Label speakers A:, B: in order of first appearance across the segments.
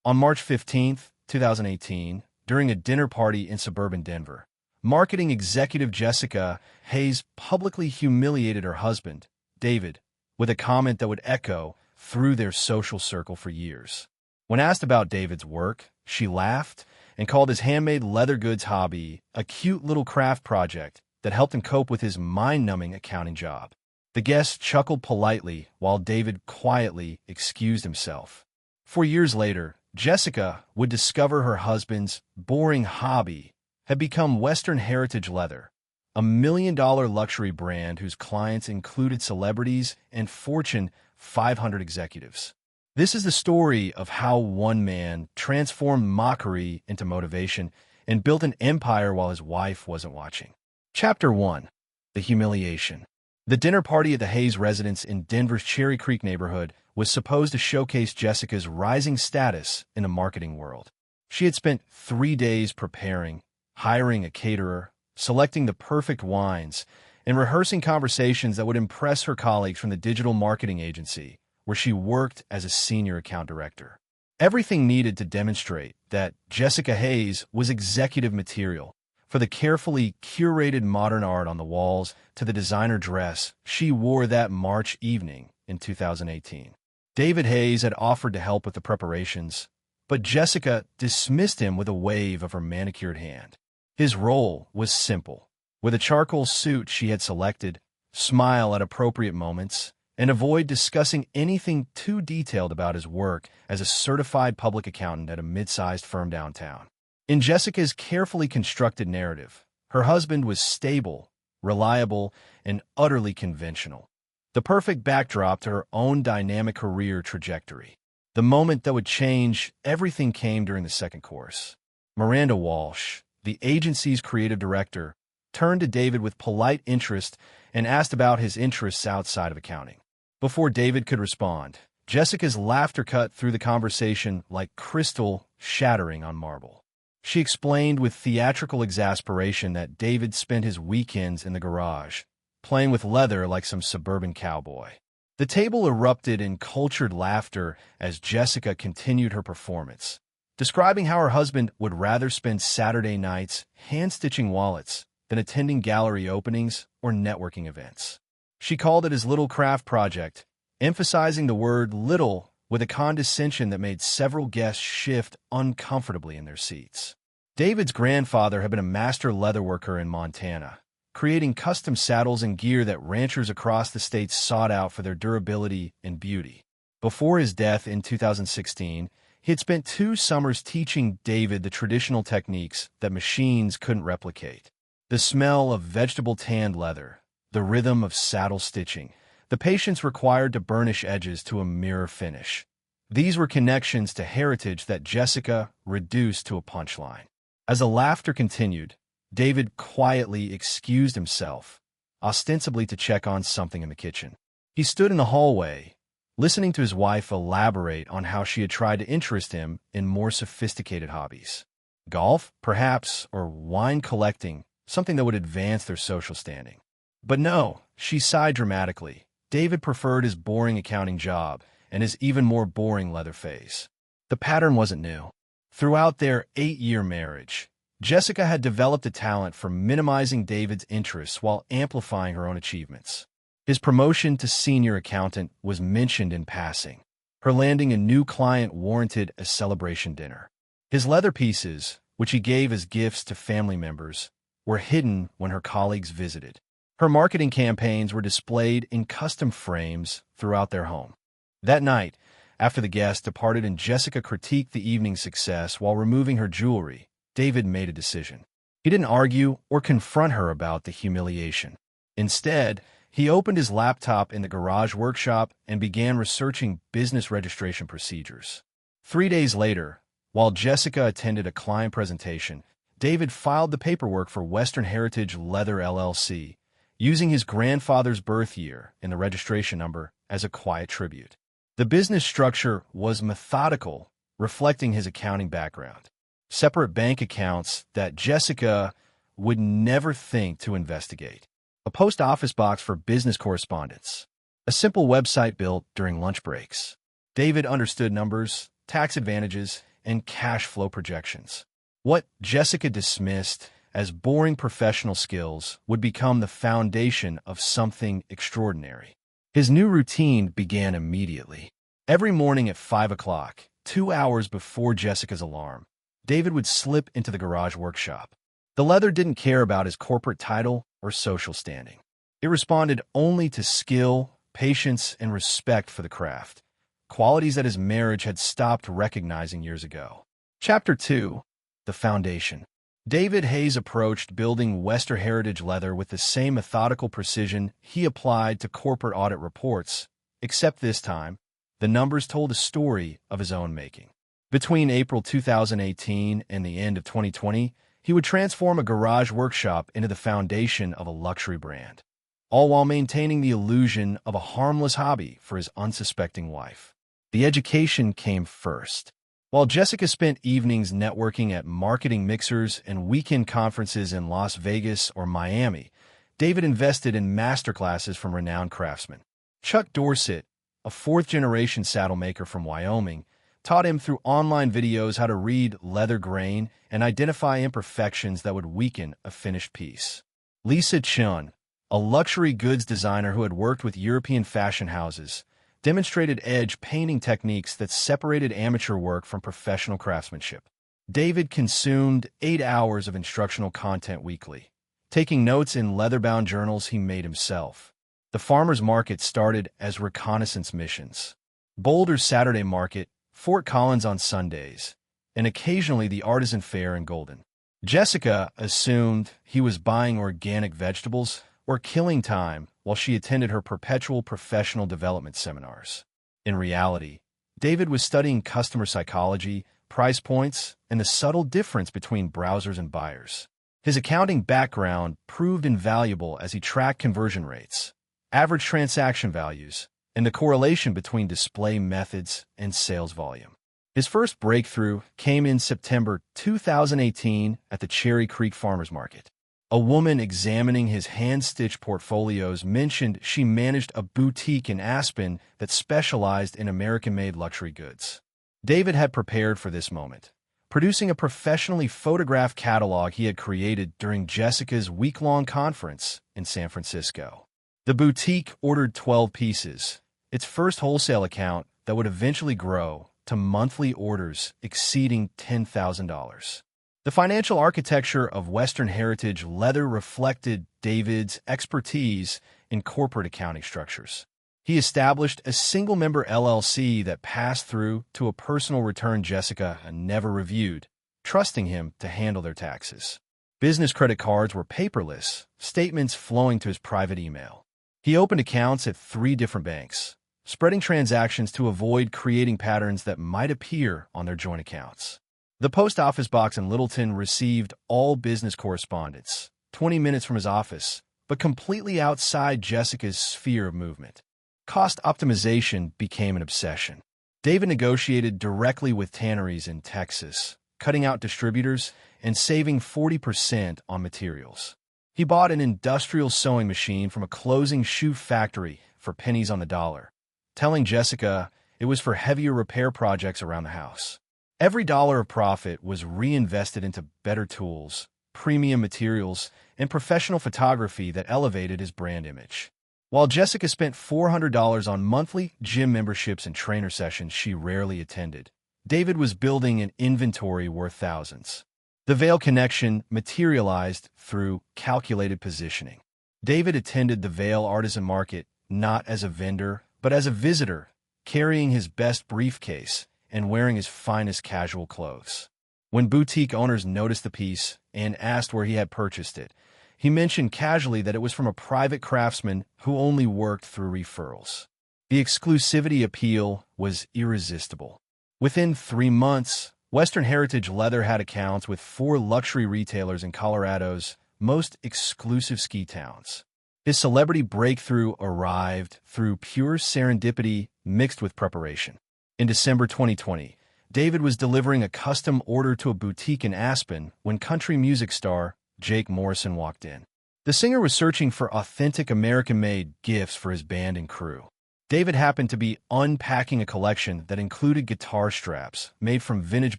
A: On March 15, 2018, during a dinner party in suburban Denver, marketing executive Jessica Hayes publicly humiliated her husband, David, with a comment that would echo through their social circle for years. When asked about David's work, she laughed and called his handmade leather goods hobby a cute little craft project that helped him cope with his mind-numbing accounting job. The guest chuckled politely while David quietly excused himself. 4 years later, Jessica would discover her husband's boring hobby had become Western Heritage Leather, a million-dollar luxury brand whose clients included celebrities and Fortune 500 executives. This is the story of how one man transformed mockery into motivation and built an empire while his wife wasn't watching. Chapter 1. The Humiliation. The dinner party at the Hayes residence in Denver's Cherry Creek neighborhood was supposed to showcase Jessica's rising status in the marketing world. She had spent 3 days preparing, hiring a caterer, selecting the perfect wines, and rehearsing conversations that would impress her colleagues from the digital marketing agency, where she worked as a senior account director. Everything needed to demonstrate that Jessica Hayes was executive material, for the carefully curated modern art on the walls to the designer dress she wore that March evening in 2018. David Hayes had offered to help with the preparations, but Jessica dismissed him with a wave of her manicured hand. His role was simple. With a charcoal suit she had selected, smile at appropriate moments, and avoid discussing anything too detailed about his work as a certified public accountant at a mid-sized firm downtown. In Jessica's carefully constructed narrative, her husband was stable, reliable, and utterly conventional, the perfect backdrop to her own dynamic career trajectory. The moment that would change everything came during the second course. Miranda Walsh, the agency's creative director, turned to David with polite interest and asked about his interests outside of accounting. Before David could respond, Jessica's laughter cut through the conversation like crystal shattering on marble. She explained with theatrical exasperation that David spent his weekends in the garage, playing with leather like some suburban cowboy. The table erupted in cultured laughter as Jessica continued her performance, describing how her husband would rather spend Saturday nights hand-stitching wallets than attending gallery openings or networking events. She called it his little craft project, emphasizing the word little with a condescension that made several guests shift uncomfortably in their seats. David's grandfather had been a master leatherworker in Montana, creating custom saddles and gear that ranchers across the state sought out for their durability and beauty. Before his death in 2016, he had spent 2 summers teaching David the traditional techniques that machines couldn't replicate. The smell of vegetable tanned leather, the rhythm of saddle stitching, the patience required to burnish edges to a mirror finish. These were connections to heritage that Jessica reduced to a punchline. As the laughter continued, David quietly excused himself, ostensibly to check on something in the kitchen. He stood in the hallway, listening to his wife elaborate on how she had tried to interest him in more sophisticated hobbies. Golf, perhaps, or wine collecting, something that would advance their social standing. But no, she sighed dramatically. David preferred his boring accounting job and his even more boring leather phase. The pattern wasn't new. Throughout their 8-year marriage, Jessica had developed a talent for minimizing David's interests while amplifying her own achievements. His promotion to senior accountant was mentioned in passing. Her landing a new client warranted a celebration dinner. His leather pieces, which he gave as gifts to family members, were hidden when her colleagues visited. Her marketing campaigns were displayed in custom frames throughout their home. That night, after the guests departed and Jessica critiqued the evening's success while removing her jewelry, David made a decision. He didn't argue or confront her about the humiliation. Instead, he opened his laptop in the garage workshop and began researching business registration procedures. 3 days later, while Jessica attended a client presentation, David filed the paperwork for Western Heritage Leather LLC, using his grandfather's birth year and the registration number as a quiet tribute. The business structure was methodical, reflecting his accounting background. Separate bank accounts that Jessica would never think to investigate. A post office box for business correspondence. A simple website built during lunch breaks. David understood numbers, tax advantages, and cash flow projections. What Jessica dismissed as boring professional skills would become the foundation of something extraordinary. His new routine began immediately. Every morning at 5 o'clock, 2 hours before Jessica's alarm, David would slip into the garage workshop. The leather didn't care about his corporate title or social standing. It responded only to skill, patience, and respect for the craft, qualities that his marriage had stopped recognizing years ago. Chapter 2. The Foundation. David Hayes approached building Western heritage leather with the same methodical precision he applied to corporate audit reports, except this time, the numbers told a story of his own making. Between April 2018 and the end of 2020, he would transform a garage workshop into the foundation of a luxury brand, all while maintaining the illusion of a harmless hobby for his unsuspecting wife. The education came first. While Jessica spent evenings networking at marketing mixers and weekend conferences in Las Vegas or Miami, David invested in masterclasses from renowned craftsmen. Chuck Dorsett, a fourth-generation saddle maker from Wyoming, taught him through online videos how to read leather grain and identify imperfections that would weaken a finished piece. Lisa Chun, a luxury goods designer who had worked with European fashion houses, demonstrated edge painting techniques that separated amateur work from professional craftsmanship. David consumed 8 hours of instructional content weekly, taking notes in leather-bound journals he made himself. The farmers' market started as reconnaissance missions. Boulder's Saturday market, Fort Collins on Sundays, and occasionally the artisan fair in Golden. Jessica assumed he was buying organic vegetables or killing time while she attended her perpetual professional development seminars. In reality, David was studying customer psychology, price points, and the subtle difference between browsers and buyers. His accounting background proved invaluable as he tracked conversion rates, average transaction values, and the correlation between display methods and sales volume. His first breakthrough came in September 2018 at the Cherry Creek Farmers Market. A woman examining his hand-stitched portfolios mentioned she managed a boutique in Aspen that specialized in American-made luxury goods. David had prepared for this moment, producing a professionally photographed catalog he had created during Jessica's week-long conference in San Francisco. The boutique ordered 12 pieces, its first wholesale account that would eventually grow to monthly orders exceeding $10,000. The financial architecture of Western heritage leather reflected David's expertise in corporate accounting structures. He established a single-member LLC that passed through to a personal return Jessica never reviewed, trusting him to handle their taxes. Business credit cards were paperless, statements flowing to his private email. He opened accounts at 3 different banks, spreading transactions to avoid creating patterns that might appear on their joint accounts. The post office box in Littleton received all business correspondence, 20 minutes from his office, but completely outside Jessica's sphere of movement. Cost optimization became an obsession. David negotiated directly with tanneries in Texas, cutting out distributors and saving 40% on materials. He bought an industrial sewing machine from a closing shoe factory for pennies on the dollar, telling Jessica it was for heavier repair projects around the house. Every dollar of profit was reinvested into better tools, premium materials, and professional photography that elevated his brand image. While Jessica spent $400 on monthly gym memberships and trainer sessions she rarely attended, David was building an inventory worth thousands. The Vail connection materialized through calculated positioning. David attended the Vail Artisan Market not as a vendor, but as a visitor, carrying his best briefcase and wearing his finest casual clothes. When boutique owners noticed the piece and asked where he had purchased it, he mentioned casually that it was from a private craftsman who only worked through referrals. The exclusivity appeal was irresistible. Within 3 months, Western Heritage Leather had accounts with 4 luxury retailers in Colorado's most exclusive ski towns. His celebrity breakthrough arrived through pure serendipity mixed with preparation. In December 2020, David was delivering a custom order to a boutique in Aspen when country music star Jake Morrison walked in. The singer was searching for authentic American-made gifts for his band and crew. David happened to be unpacking a collection that included guitar straps made from vintage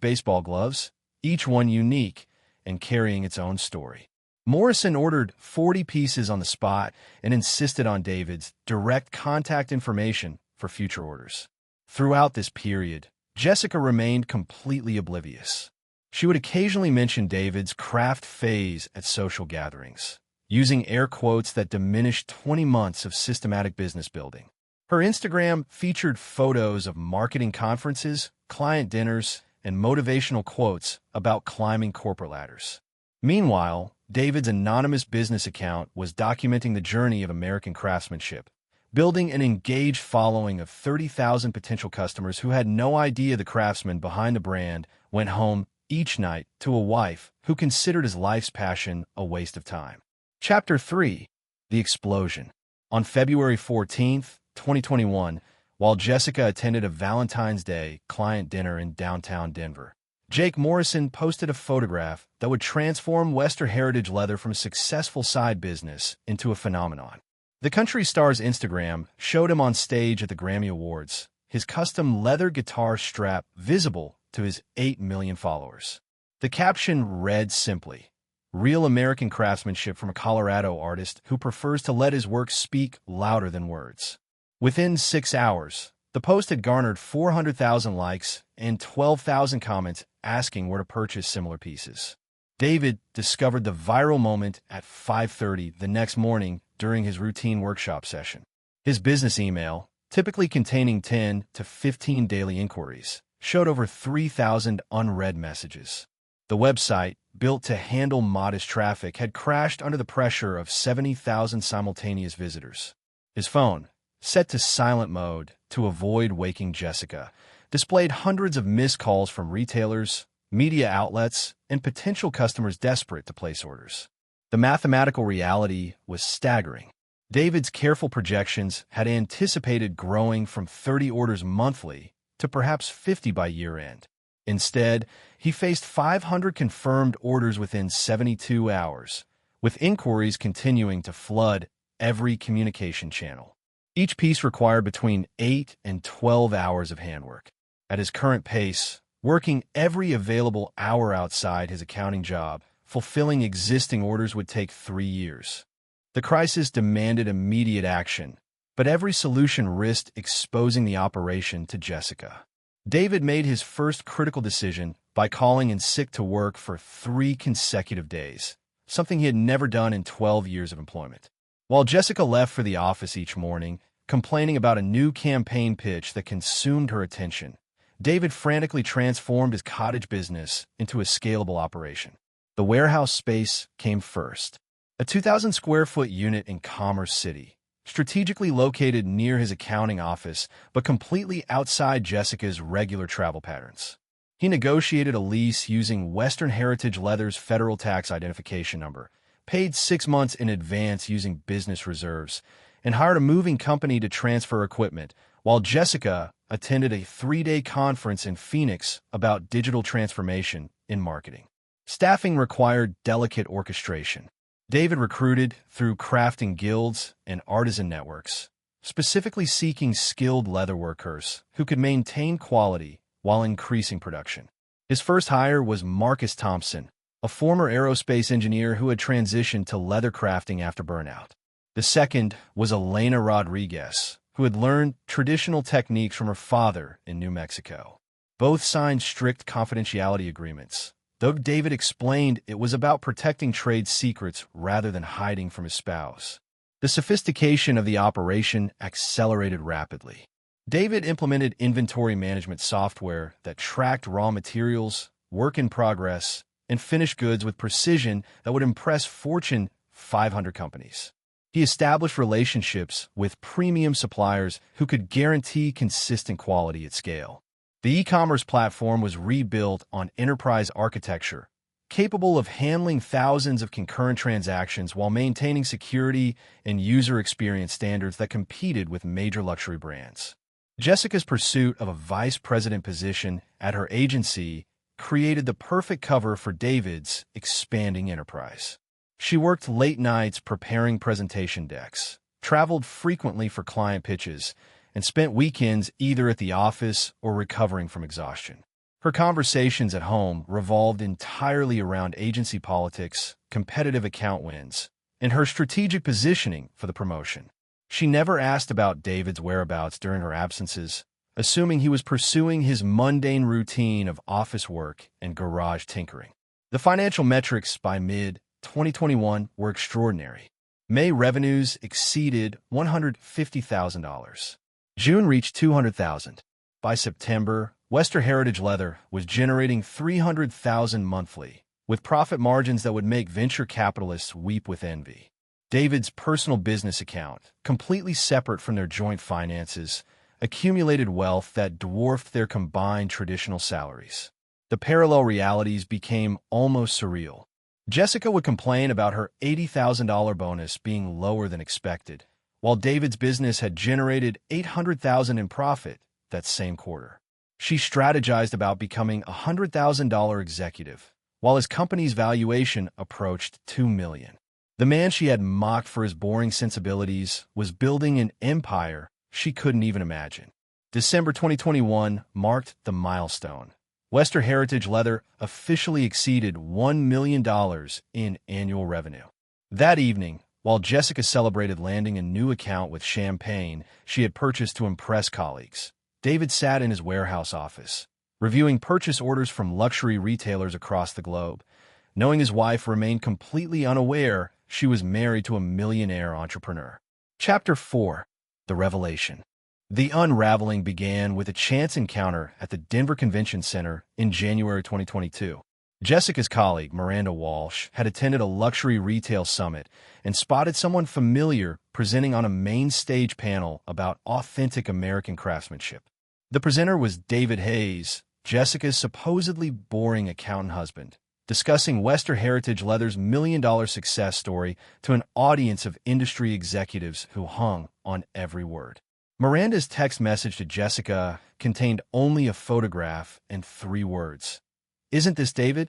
A: baseball gloves, each one unique and carrying its own story. Morrison ordered 40 pieces on the spot and insisted on David's direct contact information for future orders. Throughout this period, Jessica remained completely oblivious. She would occasionally mention David's craft phase at social gatherings, using air quotes that diminished 20 months of systematic business building. Her Instagram featured photos of marketing conferences, client dinners, and motivational quotes about climbing corporate ladders. Meanwhile, David's anonymous business account was documenting the journey of American craftsmanship, building an engaged following of 30,000 potential customers who had no idea the craftsman behind the brand went home each night to a wife who considered his life's passion a waste of time. Chapter 3. The Explosion. On February 14, 2021, while Jessica attended a Valentine's Day client dinner in downtown Denver, Jake Morrison posted a photograph that would transform Western Heritage Leather from a successful side business into a phenomenon. The country star's Instagram showed him on stage at the Grammy Awards, his custom leather guitar strap visible to his 8 million followers. The caption read simply, "Real American craftsmanship from a Colorado artist who prefers to let his work speak louder than words." Within 6 hours, the post had garnered 400,000 likes and 12,000 comments asking where to purchase similar pieces. David discovered the viral moment at 5:30 the next morning during his routine workshop session. His business email, typically containing 10 to 15 daily inquiries, showed over 3,000 unread messages. The website, built to handle modest traffic, had crashed under the pressure of 70,000 simultaneous visitors. His phone, set to silent mode to avoid waking Jessica, displayed hundreds of missed calls from retailers, media outlets, and potential customers desperate to place orders. The mathematical reality was staggering. David's careful projections had anticipated growing from 30 orders monthly to perhaps 50 by year-end. Instead, he faced 500 confirmed orders within 72 hours, with inquiries continuing to flood every communication channel. Each piece required between 8 and 12 hours of handwork. At his current pace, working every available hour outside his accounting job, fulfilling existing orders would take 3 years. The crisis demanded immediate action, but every solution risked exposing the operation to Jessica. David made his first critical decision by calling in sick to work for 3 consecutive days, something he had never done in 12 years of employment. While Jessica left for the office each morning, complaining about a new campaign pitch that consumed her attention, David frantically transformed his cottage business into a scalable operation. The warehouse space came first. A 2,000 square foot unit in Commerce City, strategically located near his accounting office, but completely outside Jessica's regular travel patterns. He negotiated a lease using Western Heritage Leather's federal tax identification number, paid 6 months in advance using business reserves, and hired a moving company to transfer equipment, while Jessica attended a 3-day conference in Phoenix about digital transformation in marketing. Staffing required delicate orchestration. David recruited through crafting guilds and artisan networks, specifically seeking skilled leather workers who could maintain quality while increasing production. His first hire was Marcus Thompson, a former aerospace engineer who had transitioned to leather crafting after burnout. The second was Elena Rodriguez, who had learned traditional techniques from her father in New Mexico. Both signed strict confidentiality agreements, though David explained it was about protecting trade secrets rather than hiding from his spouse. The sophistication of the operation accelerated rapidly. David implemented inventory management software that tracked raw materials, work in progress, and finished goods with precision that would impress Fortune 500 companies. He established relationships with premium suppliers who could guarantee consistent quality at scale. The e-commerce platform was rebuilt on enterprise architecture, capable of handling thousands of concurrent transactions while maintaining security and user experience standards that competed with major luxury brands. Jessica's pursuit of a vice president position at her agency created the perfect cover for David's expanding enterprise. She worked late nights preparing presentation decks, traveled frequently for client pitches, and spent weekends either at the office or recovering from exhaustion. Her conversations at home revolved entirely around agency politics, competitive account wins, and her strategic positioning for the promotion. She never asked about David's whereabouts during her absences, assuming he was pursuing his mundane routine of office work and garage tinkering. The financial metrics by mid-2021 were extraordinary. May revenues exceeded $150,000. June reached $200,000. By September, Western Heritage Leather was generating $300,000 monthly, with profit margins that would make venture capitalists weep with envy. David's personal business account, completely separate from their joint finances, accumulated wealth that dwarfed their combined traditional salaries. The parallel realities became almost surreal. Jessica would complain about her $80,000 bonus being lower than expected, while David's business had generated $800,000 in profit that same quarter. She strategized about becoming a $100,000 executive, while his company's valuation approached $2 million. The man she had mocked for his boring sensibilities was building an empire she couldn't even imagine. December 2021 marked the milestone. Western Heritage Leather officially exceeded $1 million in annual revenue. That evening, while Jessica celebrated landing a new account with champagne she had purchased to impress colleagues, David sat in his warehouse office, reviewing purchase orders from luxury retailers across the globe, knowing his wife remained completely unaware she was married to a millionaire entrepreneur. Chapter 4. The Revelation. The unraveling began with a chance encounter at the Denver Convention Center in January 2022. Jessica's colleague, Miranda Walsh, had attended a luxury retail summit and spotted someone familiar presenting on a main stage panel about authentic American craftsmanship. The presenter was David Hayes, Jessica's supposedly boring accountant husband, discussing Western Heritage Leather's million-dollar success story to an audience of industry executives who hung on every word. Miranda's text message to Jessica contained only a photograph and 3 words. "Isn't this David?"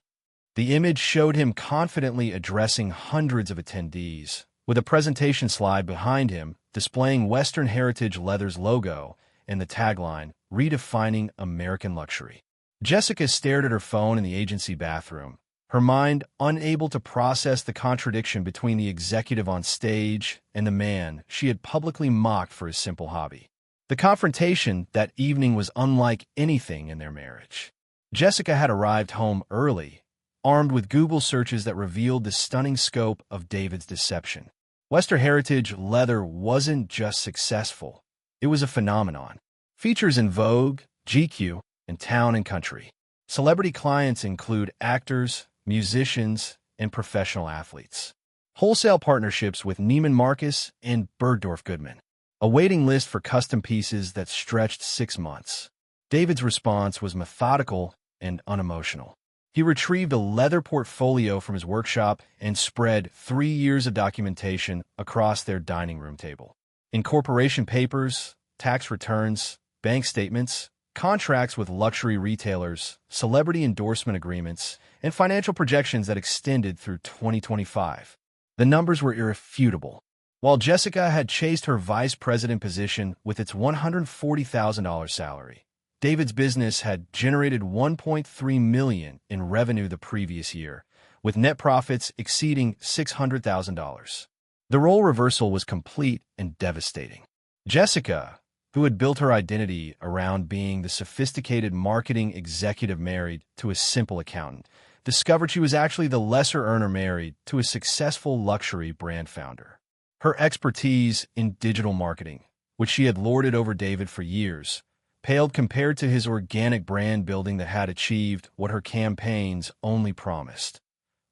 A: The image showed him confidently addressing hundreds of attendees, with a presentation slide behind him displaying Western Heritage Leather's logo and the tagline, "Redefining American Luxury." Jessica stared at her phone in the agency bathroom, her mind unable to process the contradiction between the executive on stage and the man she had publicly mocked for his simple hobby. The confrontation that evening was unlike anything in their marriage. Jessica had arrived home early, armed with Google searches that revealed the stunning scope of David's deception. Western Heritage Leather wasn't just successful, it was a phenomenon. Features in Vogue, GQ, and Town and Country. Celebrity clients include actors, musicians, and professional athletes. Wholesale partnerships with Neiman Marcus and Bergdorf Goodman. A waiting list for custom pieces that stretched 6 months. David's response was methodical and unemotional. He retrieved a leather portfolio from his workshop and spread 3 years of documentation across their dining room table. Incorporation papers, tax returns, bank statements, contracts with luxury retailers, celebrity endorsement agreements, and financial projections that extended through 2025. The numbers were irrefutable. While Jessica had chased her vice president position with its $140,000 salary, David's business had generated $1.3 million in revenue the previous year, with net profits exceeding $600,000. The role reversal was complete and devastating. Jessica, who had built her identity around being the sophisticated marketing executive married to a simple accountant, discovered she was actually the lesser earner married to a successful luxury brand founder. Her expertise in digital marketing, which she had lorded over David for years, paled compared to his organic brand building that had achieved what her campaigns only promised: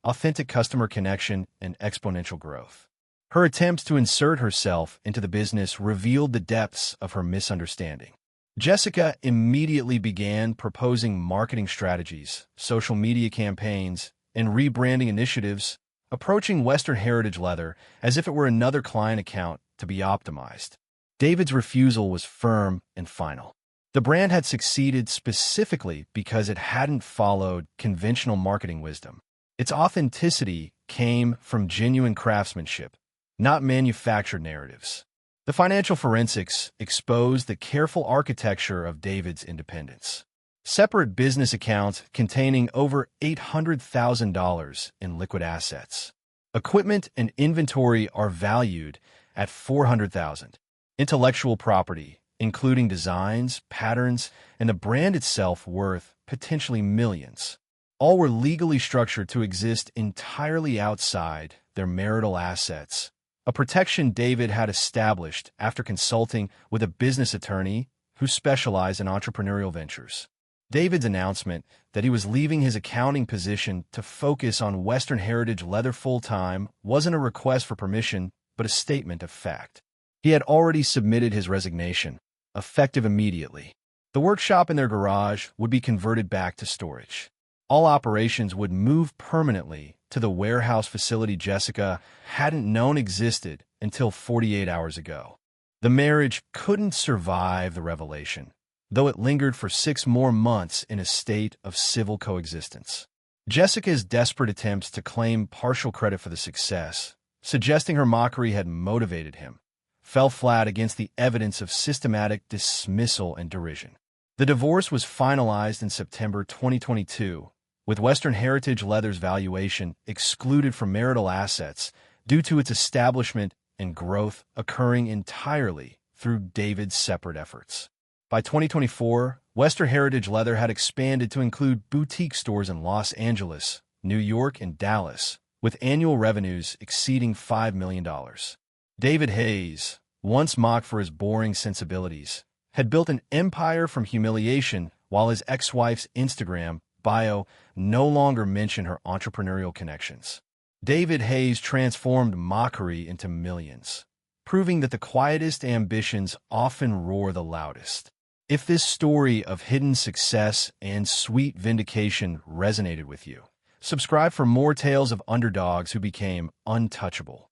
A: authentic customer connection and exponential growth. Her attempts to insert herself into the business revealed the depths of her misunderstanding. Jessica immediately began proposing marketing strategies, social media campaigns, and rebranding initiatives, approaching Western Heritage Leather as if it were another client account to be optimized. David's refusal was firm and final. The brand had succeeded specifically because it hadn't followed conventional marketing wisdom. Its authenticity came from genuine craftsmanship, not manufactured narratives. The financial forensics exposed the careful architecture of David's independence. Separate business accounts containing over $800,000 in liquid assets. Equipment and inventory are valued at $400,000. Intellectual property, including designs, patterns, and the brand itself worth potentially millions. All were legally structured to exist entirely outside their marital assets, a protection David had established after consulting with a business attorney who specialized in entrepreneurial ventures. David's announcement that he was leaving his accounting position to focus on Western Heritage Leather full-time wasn't a request for permission, but a statement of fact. He had already submitted his resignation, effective immediately. The workshop in their garage would be converted back to storage. All operations would move permanently to the warehouse facility Jessica hadn't known existed until 48 hours ago. The marriage couldn't survive the revelation, though it lingered for 6 more months in a state of civil coexistence. Jessica's desperate attempts to claim partial credit for the success, suggesting her mockery had motivated him, fell flat against the evidence of systematic dismissal and derision. The divorce was finalized in September 2022, with Western Heritage Leather's valuation excluded from marital assets due to its establishment and growth occurring entirely through David's separate efforts. By 2024, Western Heritage Leather had expanded to include boutique stores in Los Angeles, New York, and Dallas, with annual revenues exceeding $5 million. David Hayes, once mocked for his boring sensibilities, had built an empire from humiliation, while his ex-wife's Instagram bio no longer mentioned her entrepreneurial connections. David Hayes transformed mockery into millions, proving that the quietest ambitions often roar the loudest. If this story of hidden success and sweet vindication resonated with you, subscribe for more tales of underdogs who became untouchable.